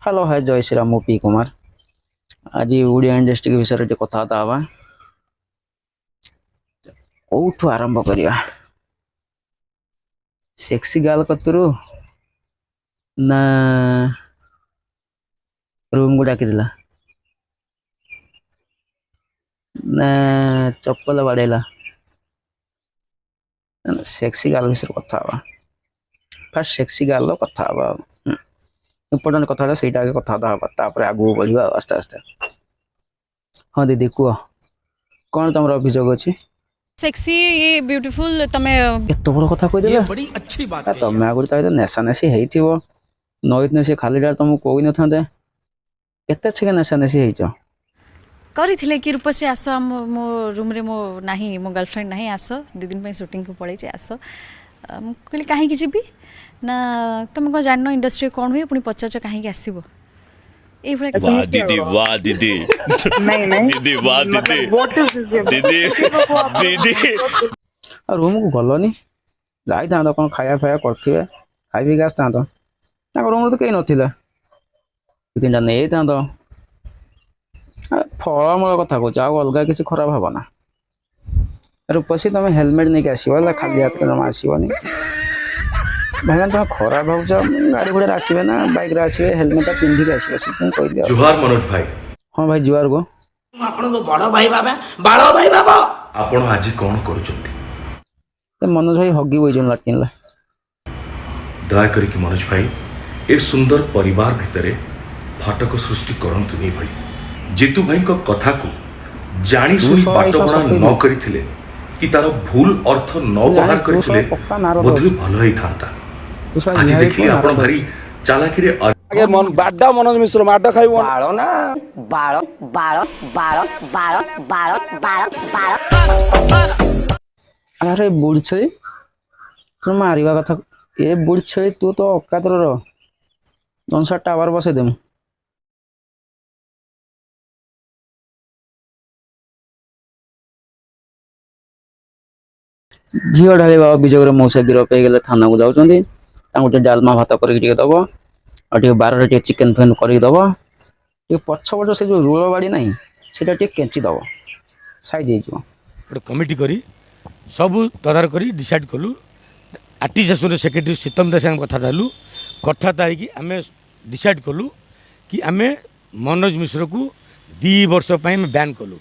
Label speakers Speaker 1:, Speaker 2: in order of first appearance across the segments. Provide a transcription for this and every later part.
Speaker 1: Hello hi जय Shri Ram P Kumar आज Odia industry विषय कथा हवा कौठू आरंभ करिया सेक्सी गाल कतरू ना रूम को डाकिदेला ना चप्पल बाड़ेला सेक्सी गाल विषय कथा हवा फास्ट सेक्सी गाल कथा हवा इम्पोर्टेंट कथा सहीटा आगे कथा हवा आगू बढ़िया आस्ते आस्ते। हाँ दीदी कह कौन तुम अभियोग अच्छी
Speaker 2: सेक्सी ये ब्यूटीफुल तमे
Speaker 1: एत बड़ कथा कह
Speaker 3: ये बड़ी अच्छी बात है
Speaker 1: तुम आगुरी तो नेशा नेसी हो नईत नेसी खाली तुमको कही न था केते छे नेशा नेसी हो
Speaker 2: करिथिले कि रूपश्री आस मो रूम रे मो नाही मो गर्लफ्रेंड नाही आस दि दिन पे शूटिंग को पड़े आस कहली कहीं जीवी ना तुम कौन जान इंडस्ट्री कौन हुए पुणी पचार कहीं आसब ये
Speaker 4: वाह दीदी वाह दीदी
Speaker 5: नहीं नहीं
Speaker 4: दीदी वाह दीदी दीदी दीदी
Speaker 1: रूम को गलनी जाई था कौन खाया फाया करते खाई पी आसता रूम तो कहीं ना तीन टा नहीं था फलमूल कथा कह अलग किसी खराब भावना रूपसी तुम हेलमेट नहीं आसो खाली हाथ जमा आसोनी भाई तुम खराब भाव गाड़ी घोड़ा आसवे ना बाइक आसवे हेलमेट पिंधिक आसवे कह
Speaker 4: जुहार मनोज भाई।
Speaker 1: हाँ भाई जुआर को
Speaker 3: बड़ भाई बाबा बाड़ भाई बाबा
Speaker 4: आपण आज कौन करुचंती
Speaker 1: मनोज भाई हगी बई लाट्रिन
Speaker 4: दया करके मनोज भाई ए सुंदर परिवार भितरे फाटक सृष्टि करंतु नहीं भाई जीतू भाई को कथा को जानी सुनी बाटबणा न करिथिले कि तार भूल अर्थ न बाहर करिथिले बोधि भलो ही थांता आज देखिए आपण भारी चालाकी रे
Speaker 6: आगे मन बाडा मनोज मिश्र माडा खाइबो
Speaker 5: बाड़ो ना बाड़ो बाड़ो बाड़ो बाड़ो बाड़ो बाड़ो बाड़ो
Speaker 1: अरे बुढ़ छे तुम मारिबा कथा ए बुढ़ छे तू तो अकातर रो ननसा टावर बसे देम झील ढाल अभियोग मौसा गिरफ हो गले थाना को जाऊँगी गोटे डालमा भात करके दब और बारे चिकेन फेन करदब पछपट से जो रूल बाड़ी ना से केंची दब सैज हो
Speaker 6: कमिटी करी सब तदार करी डिसाइड कलु आर्टिस्ट एसोसिएशन सेक्रेटरी सीतम दास कथा देलु कथा तारिकी आम डिसाइड कलु कि आम मनोज मिश्र को 2 वर्ष बैन कलु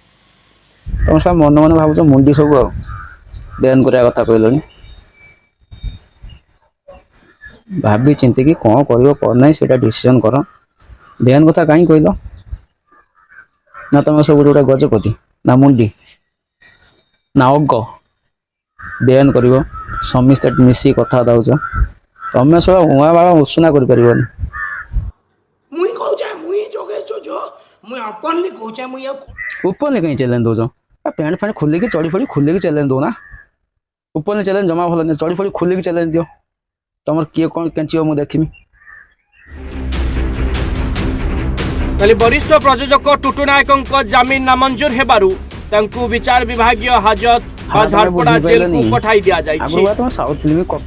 Speaker 1: तुम सब मन मन भाव मुंडी सब बैन करा कथा कहल भाभी चिंती कि कौन कर कौन ना से डिसीजन कर बैन कथा कहीं कहल ना तुम सब गोटे गजपति ना मुंडी ना अग बैन कर समस्ते मिसी कथा दौच तुम सब उहाँ बाड़ा उषुना कर
Speaker 3: मुई कहूचे मुई जोगे जो मुई ओपनली कहूचे मुई
Speaker 1: ऊपर कहीं चैलेंज दौच पैंट फैंट खोलिकी चढ़ी फड़ी खोलिकी चैलेंज दौना ऊपर चैलेंज जमा भल चढ़ी फड़ी खोलिकी चैलेंज दियो तुम किए कौन केंची मुझे देखी
Speaker 7: कल वरिष्ठ प्रयोजक टुटु नायक जमीन नामंजूर हेबारु तांकु विचार विभागीय हाजत झारपड़ा जेल को पठाई दिया जाइछि।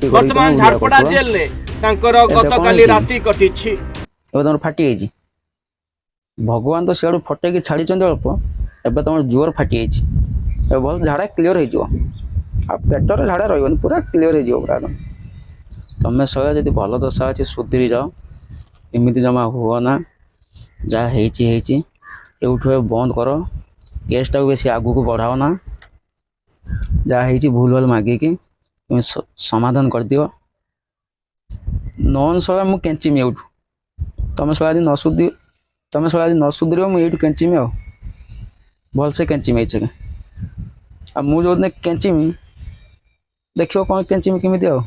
Speaker 7: वर्तमान झारपड़ा जेल ले तांकर गतकाली राति कटिछि
Speaker 1: तुम फाटी जाइछि भगवान तो सियाड़ू फटेकी छाड़ी अल्प एवं तुम जोर फाटी जाइछि भल झाड़ा क्लीयर हो पेटर झाड़ा रही पूरा क्लीयर हो पूरा तुम सह जब भल दशा अच्छे सुधरी जाओ एमती जमा हुआ ना जहाँ होठू बंद कर केसटा बेसी आगू को बढ़ाओ ना जहाँ भूल भाल मागिकी तुम समाधान कर दियो नन सला मु केंचीमी एठू तुम सला न सुधि तुम सला न सुधर मुझे केंचीमी आ भलसे केंचीमी आ मुझे केंचीमी देखो कौन केंचीमी केमी आ